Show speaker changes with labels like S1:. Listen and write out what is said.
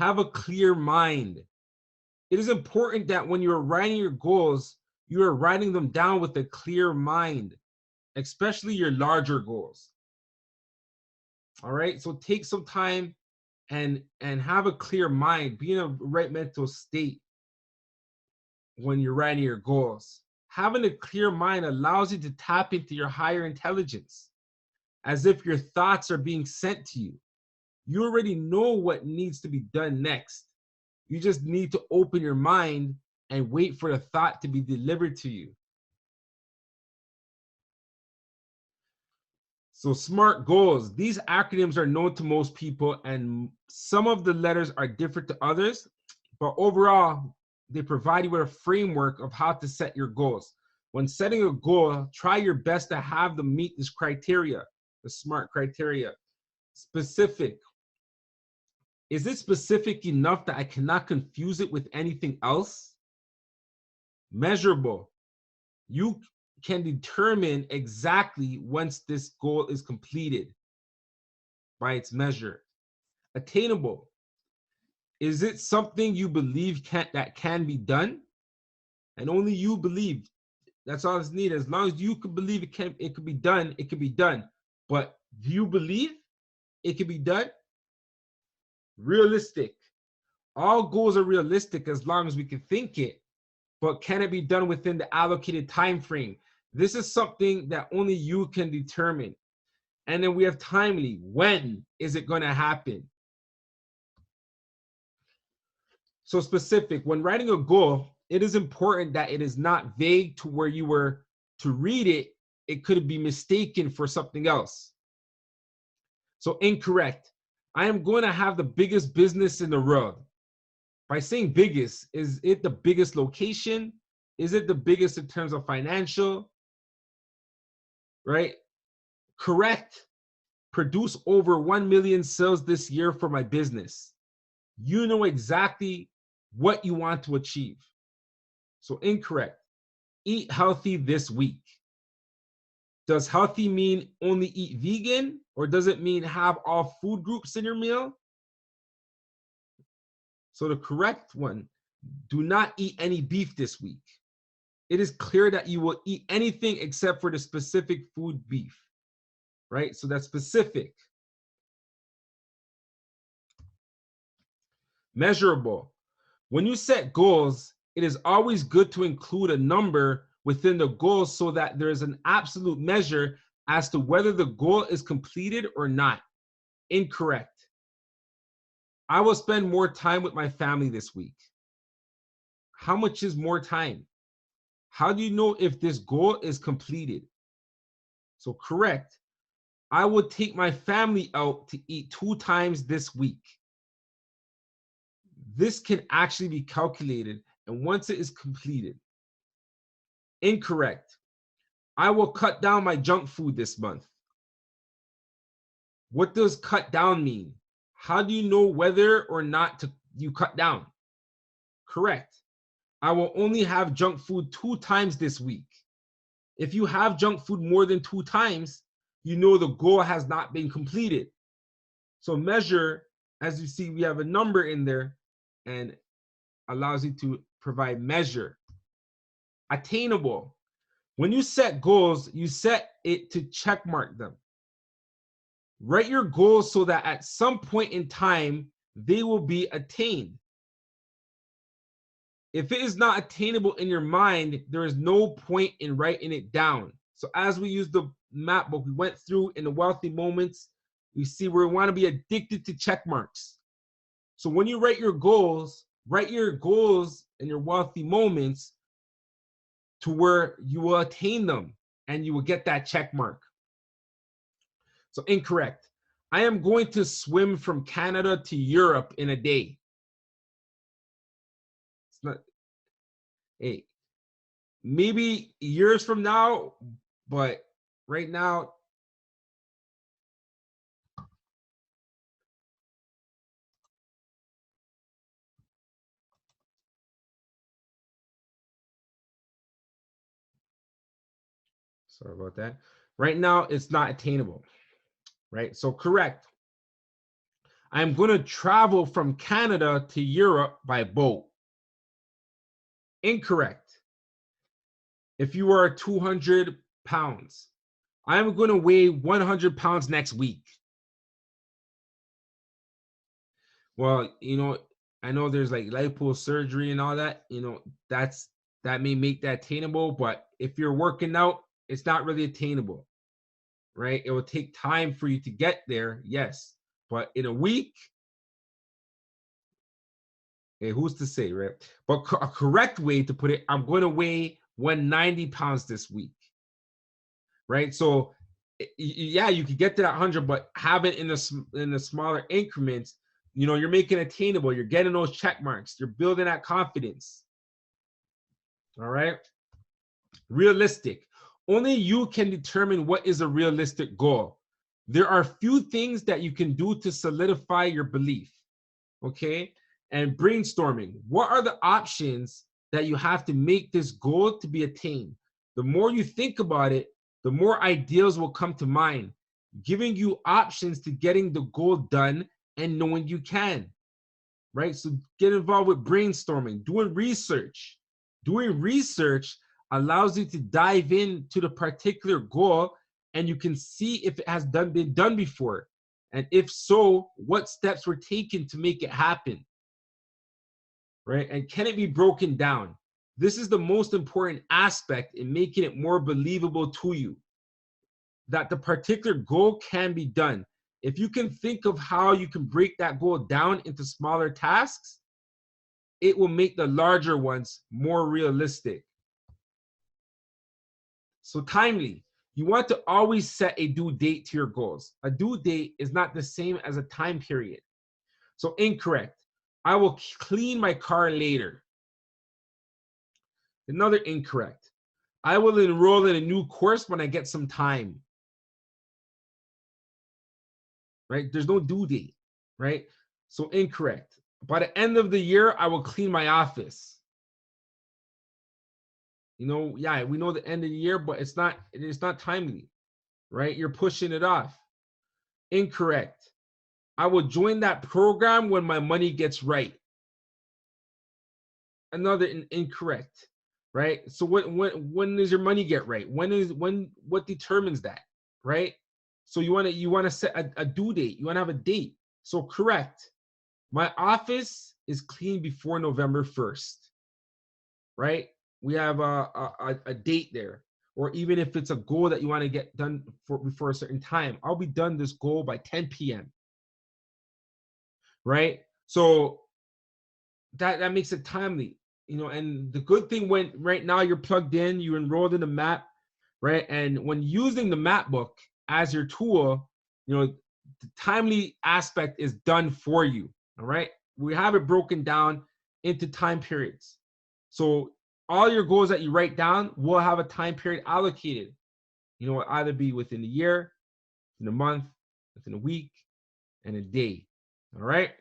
S1: Have a clear mind. It is important that when you're writing your goals, you are writing them down with a clear mind, especially your larger goals. All right, so take some time and have a clear mind, be in a right mental state when you're writing your goals. Having a clear mind allows you to tap into your higher intelligence, as if your thoughts are being sent to you. You already know what needs to be done next. You just need to open your mind and wait for the thought to be delivered to you. So SMART goals, these acronyms are known to most people, and some of the letters are different to others, but overall, they provide you with a framework of how to set your goals. When setting a goal, try your best to have them meet this criteria, the SMART criteria. Specific. Is it specific enough that I cannot confuse it with anything else? Measurable. You can determine exactly once this goal is completed by its measure. Attainable. Is it something you believe that can be done? And only you believe. That's all it's needed. As long as you could believe it could be done, it could be done. But do you believe it can be done? Realistic. All goals are realistic as long as we can think it, but can it be done within the allocated time frame? This is something that only you can determine. And then we have timely. When is it going to happen? So specific. When writing a goal, it is important that it is not vague to where you were to read it, it could be mistaken for something else. So incorrect. I am going to have the biggest business in the world. By saying biggest, is it the biggest location? Is it the biggest in terms of financial? Right? Correct. Produce over 1 million sales this year for my business. You know exactly what you want to achieve. So incorrect. Eat healthy this week. Does healthy mean only eat vegan, or does it mean have all food groups in your meal? So the correct one, do not eat any beef this week. It is clear that you will eat anything except for the specific food beef, right? So that's specific. Measurable. When you set goals, it is always good to include a number within the goal so that there is an absolute measure as to whether the goal is completed or not. Incorrect. I will spend more time with my family this week. How much is more time? How do you know if this goal is completed? So correct. I will take my family out to eat 2 times this week. This can actually be calculated, and once it is completed. Incorrect. I will cut down my junk food this month. What does cut down mean? How do you know whether or not you cut down? Correct. I will only have junk food 2 times this week. If you have junk food more than 2 times, you know the goal has not been completed. So measure, as you see, we have a number in there and allows you to provide measure. Attainable. When you set goals, you set it to check mark them. Write your goals so that at some point in time, they will be attained. If it is not attainable in your mind, there is no point in writing it down. So as we use the map book, we went through in the wealthy moments, we see where we want to be addicted to check marks. So when you write your goals in your wealthy moments to where you will attain them and you will get that check mark. So incorrect. I am going to swim from Canada to Europe in a day. It's not, hey, maybe years from now, but right now, sorry about that. Right now, it's not attainable, right? So correct. I'm going to travel from Canada to Europe by boat. Incorrect. If you are 200 pounds, I'm going to weigh 100 pounds next week. Well, I know there's like liposurgery and all that, that may make that attainable, but if you're working out, it's not really attainable, right? It will take time for you to get there, yes, but in a week, hey, who's to say, right? But a correct way to put it, I'm going to weigh 190 pounds this week, right? So yeah, you could get to that 100, but have it in the smaller increments. You're making it attainable. You're getting those check marks. You're building that confidence. All right. Realistic. Only you can determine what is a realistic goal. There are few things that you can do to solidify your belief. Okay. And brainstorming. What are the options that you have to make this goal to be attained? The more you think about it, the more ideas will come to mind, giving you options to getting the goal done and knowing you can, right? So get involved with brainstorming, doing research. Doing research allows you to dive into the particular goal and you can see if it has been done before. And if so, what steps were taken to make it happen, right? And can it be broken down? This is the most important aspect in making it more believable to you, that the particular goal can be done. If you can think of how you can break that goal down into smaller tasks, it will make the larger ones more realistic. So timely. You want to always set a due date to your goals. A due date is not the same as a time period. So incorrect. I will clean my car later. Another incorrect. I will enroll in a new course when I get some time. Right? There's no due date, right? So incorrect. By the end of the year, I will clean my office. Yeah, we know the end of the year, but it's not timely, right? You're pushing it off. Incorrect. I will join that program when my money gets right. Another incorrect, right? So when does your money get right? What determines that, right? So you want to set a due date. You want to have a date. So correct. My office is clean before November 1st, right? We have a date there. Or even if it's a goal that you want to get done before a certain time, I'll be done this goal by 10 p.m. Right? So that makes it timely, and the good thing, when right now you're plugged in, you enrolled in the map, right? And when using the map book as your tool, the timely aspect is done for you. All right. We have it broken down into time periods. So all your goals that you write down will have a time period allocated. It'll either be within a year, in a month, within a week, and a day. All right.